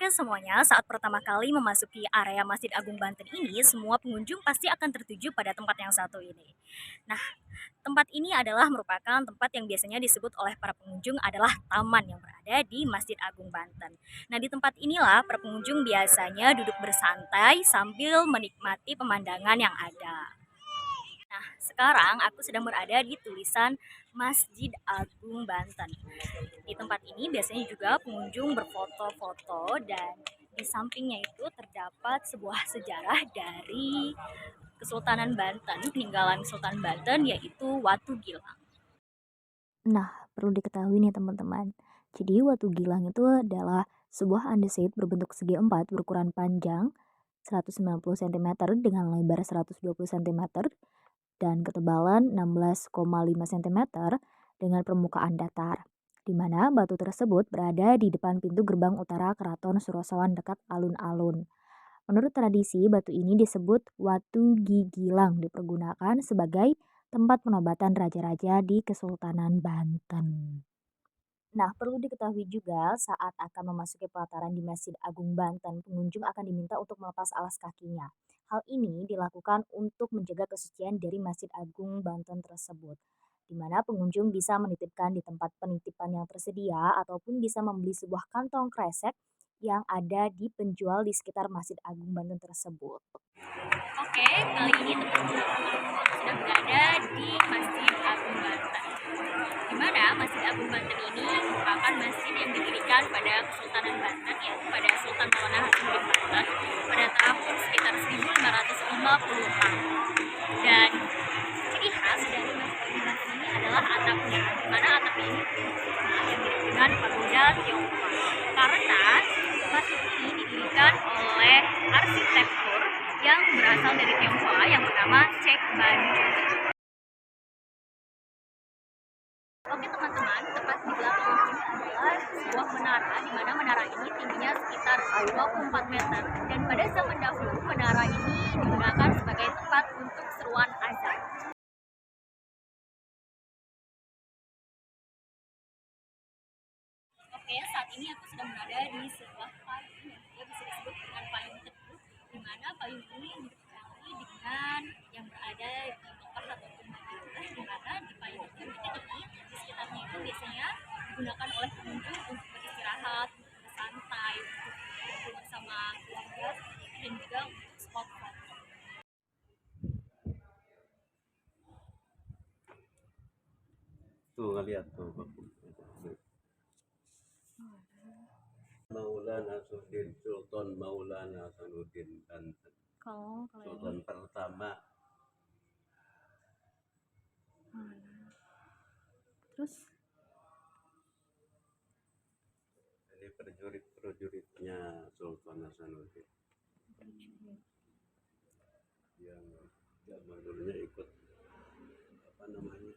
Oke semuanya, saat pertama kali memasuki area Masjid Agung Banten ini, semua pengunjung pasti akan tertuju pada tempat yang satu ini. Nah, tempat ini adalah merupakan tempat yang biasanya disebut oleh para pengunjung adalah taman yang berada di Masjid Agung Banten. Nah, di tempat inilah para pengunjung biasanya duduk bersantai sambil menikmati pemandangan yang ada. Nah, sekarang aku sedang berada di tulisan Masjid Agung Banten. Di tempat ini biasanya juga pengunjung berfoto-foto dan di sampingnya itu terdapat sebuah sejarah dari Kesultanan Banten, peninggalan Sultan Banten yaitu Watu Gilang. Nah, perlu diketahui nih teman-teman. Jadi Watu Gilang itu adalah sebuah andesit berbentuk segi empat berukuran panjang 190 cm dengan lebar 120 cm dan ketebalan 16,5 cm dengan permukaan datar. Di mana batu tersebut berada di depan pintu gerbang utara Keraton Surosowan dekat alun-alun. Menurut tradisi, batu ini disebut Watu Gigilang dipergunakan sebagai tempat penobatan raja-raja di Kesultanan Banten. Nah, perlu diketahui juga saat akan memasuki pelataran di Masjid Agung Banten, pengunjung akan diminta untuk melepas alas kakinya. Hal ini dilakukan untuk menjaga kesucian dari Masjid Agung Banten tersebut, di mana pengunjung bisa menitipkan di tempat penitipan yang tersedia ataupun bisa membeli sebuah kantong kresek yang ada di penjual di sekitar Masjid Agung Banten tersebut. Oke, kali ini teman-teman sudah berada di Masjid Agung Banten. Di mana Masjid Agung Banten ini merupakan masjid yang didirikan pada Kesultanan Banten yaitu pada Sultan Maulana Hasanuddin Banten pada tahun sekitar 1556. Dan ciri khas dari Masjid Agung Banten ini adalah atapnya, di mana atapnya ini yang mirip dengan pagoda Tionghoa. Karena masjid ini didirikan oleh arsitektur yang berasal dari Tionghoa yang bernama Cek Banju. Oke teman-teman, tepat di belakang ini adalah sebuah menara, di mana menara ini tingginya sekitar 24 meter dan pada zaman dahulu menara ini digunakan sebagai tempat untuk seruan azan. Oke, saat ini aku sedang berada di sebuah payung yang juga bisa disebut dengan payung teduh, di mana payung ini berdekati dengan yang berada di Mekah ataupun Madinah, di mana di payung teduh ini di sekitarnya itu biasanya digunakan oleh pengunjung untuk beristirahat, untuk bersantai, untuk berkumpul bersama keluarga, dan juga untuk spot foto. Tuh ngeliat tuh bagus. Maulana Sudin Sultan Maulana Hasanuddin Banten. Kalau Sultan pertama. terus Ini prajuritnya Sultan Hasanuddin yang zaman dulunya ikut apa namanya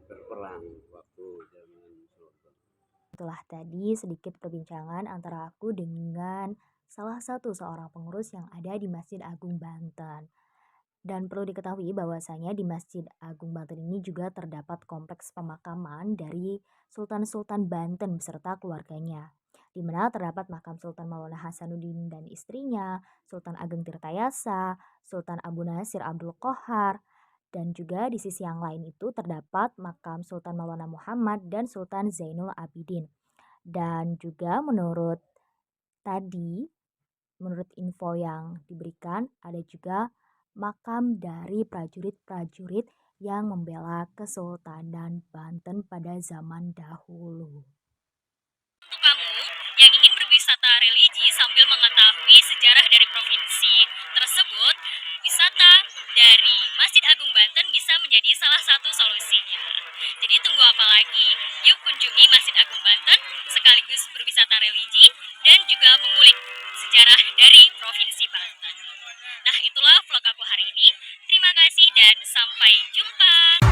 berperang waktu zaman Sultan. Itulah tadi sedikit perbincangan antara aku dengan salah satu seorang pengurus yang ada di Masjid Agung Banten. Dan perlu diketahui bahwasanya di Masjid Agung Banten ini juga terdapat kompleks pemakaman dari Sultan-Sultan Banten beserta keluarganya. Di mana terdapat makam Sultan Maulana Hasanuddin dan istrinya, Sultan Ageng Tirtayasa, Sultan Abu Nasir Abdul Qohar, dan juga di sisi yang lain itu terdapat makam Sultan Maulana Muhammad dan Sultan Zainul Abidin. Dan juga menurut info yang diberikan, ada juga makam dari prajurit-prajurit yang membela Kesultanan Banten pada zaman dahulu. untuk kamu yang ingin berwisata religi sambil mengetahui sejarah dari provinsi tersebut, wisata dari Masjid Agung Banten bisa menjadi salah satu solusinya. Jadi tunggu apa lagi? Yuk kunjungi Masjid Agung Banten sekaligus berwisata religi dan juga mengulik sejarah dari Provinsi Banten. Nah, itulah vlog aku hari ini. Terima kasih dan sampai jumpa.